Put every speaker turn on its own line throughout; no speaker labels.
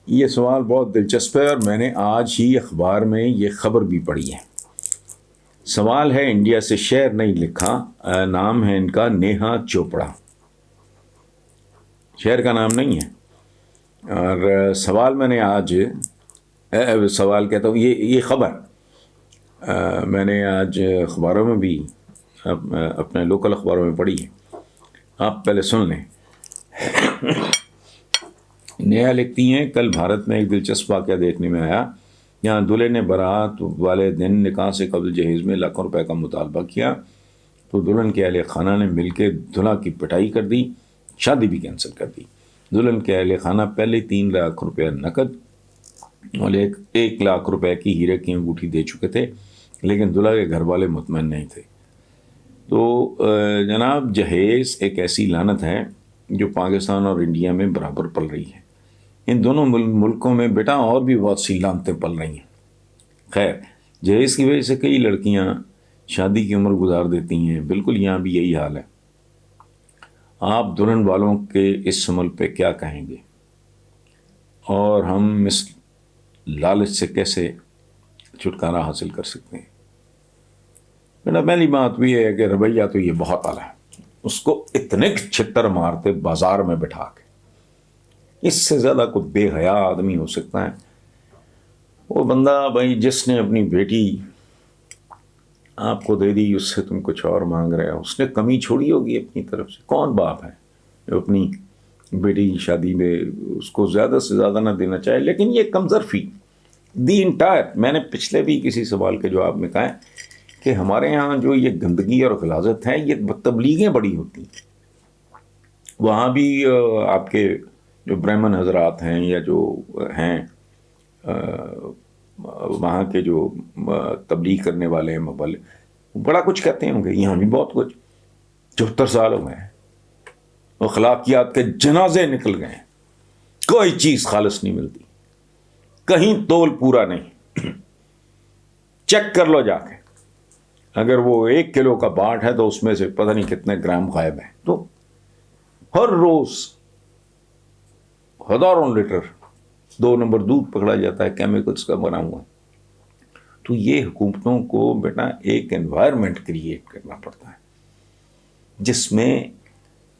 یہ سوال بہت دلچسپ ہے اور میں نے آج ہی اخبار میں یہ خبر بھی پڑھی ہے. سوال ہے انڈیا سے، شعر نہیں لکھا، نام ہے ان کا نیہا چوپڑا. شعر کا نام نہیں ہے. اور سوال میں نے آج سوال کہتا ہوں، یہ خبر میں نے آج اخباروں میں بھی اپنے لوکل اخباروں میں پڑھی ہے. آپ پہلے سن لیں. نیہا لکھتی ہیں، کل بھارت میں ایک دلچسپ واقعہ دیکھنے میں آیا. یہاں دلہے نے برات والے دن نکاح سے قبل جہیز میں لاکھوں روپے کا مطالبہ کیا تو دلہن کے اہل خانہ نے مل کے دلہا کی پٹائی کر دی، شادی بھی کینسل کر دی. دلہن کے اہل خانہ پہلے 3 لاکھ روپے نقد اور 1 لاکھ روپے کی ہیرے کی انگوٹھی دے چکے تھے، لیکن دلہا کے گھر والے مطمئن نہیں تھے. تو جناب، جہیز ایک ایسی لعنت ہے جو پاکستان اور انڈیا میں برابر پل رہی ہے. ان دونوں ملکوں میں بیٹا اور بھی بہت سی لعنتیں پل رہی ہیں. خیر، جہیز کی وجہ سے کئی لڑکیاں شادی کی عمر گزار دیتی ہیں. بالکل یہاں بھی یہی حال ہے. آپ دلہن والوں کے اس عمل پہ کیا کہیں گے، اور ہم اس لالچ سے کیسے چھٹکارا حاصل کر سکتے ہیں؟ میرا پہلی بات بھی ہے کہ رویہ تو یہ بہت اعلیٰ ہے. اس کو اتنے چھتر مارتے بازار میں بٹھا کے، اس سے زیادہ کوئی بے حیا آدمی ہو سکتا ہے؟ وہ بندہ بھائی جس نے اپنی بیٹی آپ کو دے دی، اس سے تم کچھ اور مانگ رہے ہو، اس نے کمی چھوڑی ہوگی اپنی طرف سے. کون باپ ہے جو اپنی بیٹی کی شادی میں اس کو زیادہ سے زیادہ نہ دینا چاہے؟ لیکن یہ کمظرفی دی انٹائر، میں نے پچھلے بھی کسی سوال کے جواب میں کہا ہے کہ ہمارے ہاں جو یہ گندگی اور غلاظت ہے، یہ تبلیغیں بڑی ہوتی ہیں. وہاں بھی آپ کے جو برہمن حضرات ہیں یا جو ہیں وہاں کے جو تبلیغ کرنے والے ہیں مبلغ، بڑا کچھ کہتے ہوں گے. یہاں بھی بہت کچھ. 74 سال ہو گئے ہیں، اخلاقیات کے جنازے نکل گئے ہیں، کوئی چیز خالص نہیں ملتی، کہیں تول پورا نہیں. چیک کر لو جا کے، اگر وہ 1 کلو کا باٹ ہے تو اس میں سے پتہ نہیں کتنے گرام غائب ہیں. تو ہر روز ہزاروں لیٹر 2 نمبر دودھ پکڑا جاتا ہے کیمیکلز کا بنا ہوا. تو یہ حکومتوں کو بیٹا ایک انوائرمنٹ کریٹ کرنا پڑتا ہے جس میں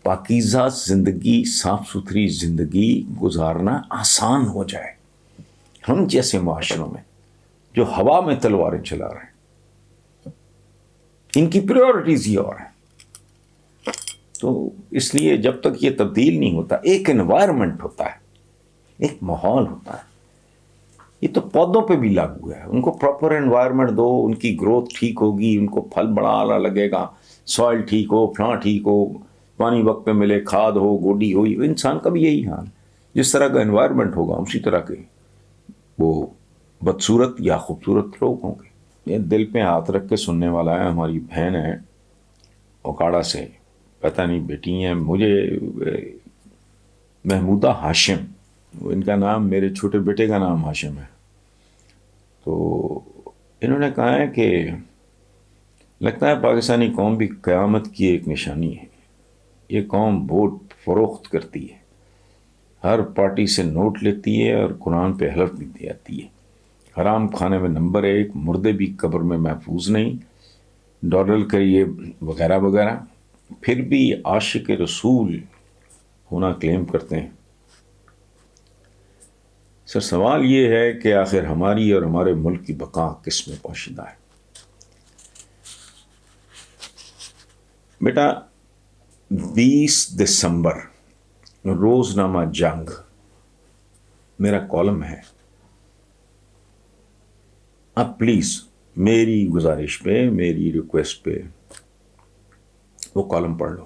پاکیزہ زندگی، صاف ستھری زندگی گزارنا آسان ہو جائے. ہم جیسے معاشروں میں جو ہوا میں تلواریں چلا رہے ہیں، ان کی پریورٹیز یہ اور ہیں. تو اس لیے جب تک یہ تبدیل نہیں ہوتا، ایک انوائرمنٹ ہوتا ہے، ایک ماحول ہوتا ہے. یہ تو پودوں پہ بھی لاگو ہے. ان کو پراپر انوائرمنٹ دو، ان کی گروتھ ٹھیک ہوگی، ان کو پھل بڑا اعلیٰ لگے گا، سوائل ٹھیک ہو، فلاں ٹھیک ہو، پانی وقت پہ ملے، کھاد ہو، گوڈی ہو. انسان کا بھی یہی حال. جس طرح کا انوائرمنٹ ہوگا اسی طرح کے وہ بدصورت یا خوبصورت لوگ ہوں گے. یہ دل پہ ہاتھ رکھ کے سننے والا ہے. ہماری بہن ہے اوکاڑا سے، پتہ نہیں بیٹی ہیں، مجھے محمودہ ہاشم، ان کا نام، میرے چھوٹے بیٹے کا نام ہاشم ہے. تو انہوں نے کہا ہے کہ لگتا ہے پاکستانی قوم بھی قیامت کی ایک نشانی ہے. یہ قوم ووٹ فروخت کرتی ہے، ہر پارٹی سے نوٹ لیتی ہے اور قرآن پہ حلف بھی دے آتی ہے. حرام کھانے میں نمبر 1، مردے بھی قبر میں محفوظ نہیں، ڈالر کریے وغیرہ وغیرہ. پھر بھی عاشق رسول ہونا کلیم کرتے ہیں. سر، سوال یہ ہے کہ آخر ہماری اور ہمارے ملک کی بقا کس میں پوشیدہ ہے؟ بیٹا 20 دسمبر روزنامہ جنگ میرا کالم ہے. آپ پلیز میری گزارش پہ، میری ریکویسٹ پہ وہ کالم پڑھ لو.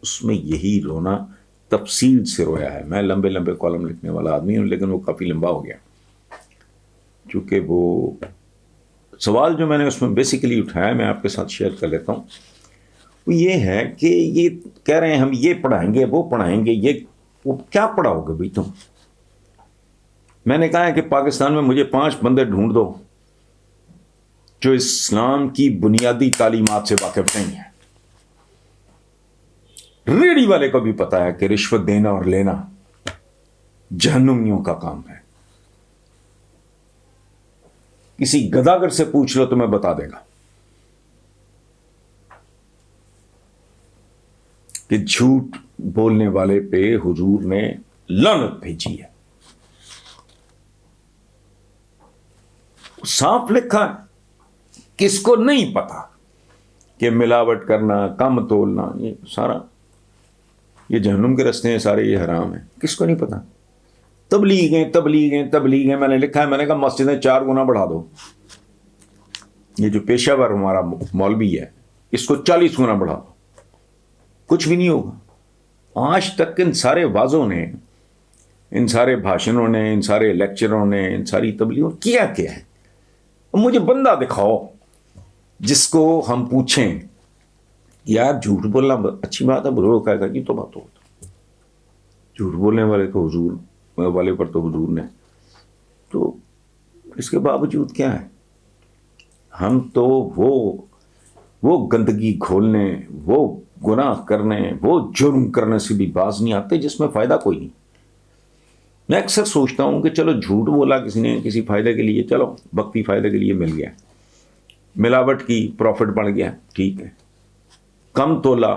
اس میں یہی رونا تفصیل سے رویا ہے. میں لمبے لمبے کالم لکھنے والا آدمی ہوں، لیکن وہ کافی لمبا ہو گیا چونکہ وہ سوال جو میں نے اس میں بیسیکلی اٹھایا میں آپ کے ساتھ شیئر کر لیتا ہوں. وہ یہ ہے کہ یہ کہہ رہے ہیں ہم یہ پڑھائیں گے، وہ پڑھائیں گے. وہ کیا پڑھاؤ گے بھائی تم؟ میں نے کہا ہے کہ پاکستان میں مجھے 5 بندے ڈھونڈ دو جو اسلام کی بنیادی تعلیمات سے واقف نہیں ہیں. ریڑھی والے کو بھی پتا ہے کہ رشوت دینا اور لینا جہنمیوں کا کام ہے. کسی گداگر سے پوچھ لو تو میں بتا دے گا کہ جھوٹ بولنے والے پہ حضور نے لعنت بھیجی ہے. صاف لکھا ہے. کس کو نہیں پتا کہ ملاوٹ کرنا، کم تولنا، یہ سارا یہ جہنم کے رستے ہیں سارے، یہ حرام ہیں. کس کو نہیں پتا؟ تبلیغیں میں نے لکھا ہے. میں نے کہا مسجدیں 4 گنا بڑھا دو. یہ جو پیشہ ور ہمارا مولوی ہے اس کو 40 گنا بڑھا دو، کچھ بھی نہیں ہوگا. آج تک ان سارے وعظوں نے، ان سارے بھاشنوں نے، ان سارے لیکچروں نے، ان ساری تبلیغوں کیا ہے؟ مجھے بندہ دکھاؤ جس کو ہم پوچھیں یار جھوٹ بولنا اچھی بات ہے، بزرگ کہے گا جی تو بات ہو. جھوٹ بولنے والے تو حضور والے پر تو حضور نے، تو اس کے باوجود کیا ہے؟ ہم تو وہ گندگی کھولنے، وہ گناہ کرنے، وہ جرم کرنے سے بھی باز نہیں آتے جس میں فائدہ کوئی نہیں. میں اکثر سوچتا ہوں کہ چلو جھوٹ بولا کسی نے کسی فائدے کے لیے، چلو وقتی فائدے کے لیے مل گیا، ملاوٹ کی، پروفٹ بڑھ گیا، ٹھیک ہے. کم تولا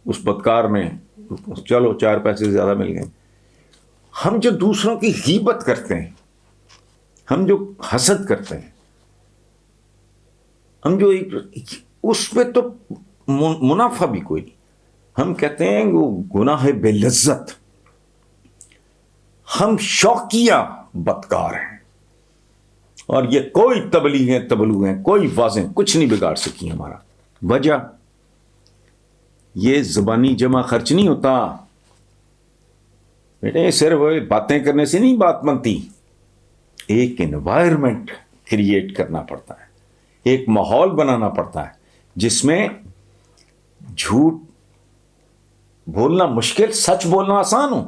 اس بدکار نے، چلو 4 پیسے زیادہ مل گئے. ہم جو دوسروں کی غیبت کرتے ہیں، ہم جو حسد کرتے ہیں، ہم جو اس پہ تو منافع بھی کوئی نہیں. ہم کہتے ہیں وہ گناہ بے لذت. ہم شوقیہ بدکار ہیں، اور یہ کوئی تبلیغیں کوئی واضح کچھ نہیں بگاڑ سکی ہمارا. وجہ یہ زبانی جمع خرچ نہیں ہوتا بیٹے. صرف باتیں کرنے سے نہیں بات بنتی. ایک انوائرمنٹ کریٹ کرنا پڑتا ہے، ایک ماحول بنانا پڑتا ہے جس میں جھوٹ بولنا مشکل، سچ بولنا آسان ہو،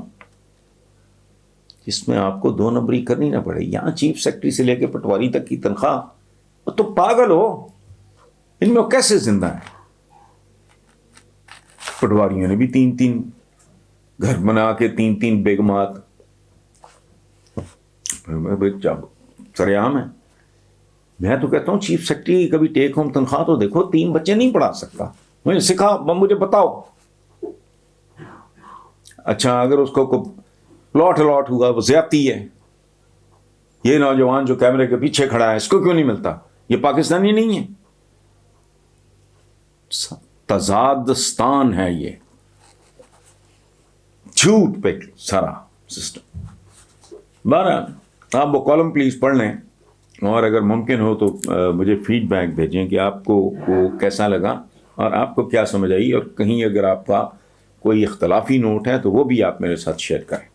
جس میں آپ کو 2 نمبری کرنی نہ پڑے. یہاں چیف سیکرٹری سے لے کے پٹواری تک کی تنخواہ، تو پاگل ہو. ان میں وہ کیسے زندہ ہیں؟ پٹواریوں نے بھی 3 گھر بنا کے 3 بیگمات سریام ہے. میں تو کہتا ہوں چیف سیکرٹری کی کبھی ٹیک ہوم تنخواہ تو دیکھو. 3 بچے نہیں پڑھا سکتا، مجھے سکھا، مجھے بتاؤ. اچھا اگر اس کو پلاٹ الاٹ ہوا وہ زیادتی ہے. یہ نوجوان جو کیمرے کے پیچھے کھڑا ہے اس کو کیوں نہیں ملتا؟ یہ پاکستانی نہیں ہے، تضادستان ہے. یہ جھوٹ پہ سارا سسٹم. بہرحال آپ وہ کالم پلیز پڑھ لیں، اور اگر ممکن ہو تو مجھے فیڈ بیک بھیجیں کہ آپ کو وہ کیسا لگا اور آپ کو کیا سمجھ آئی، اور کہیں اگر آپ کا کوئی اختلافی نوٹ ہے تو وہ بھی آپ میرے ساتھ شیئر کریں.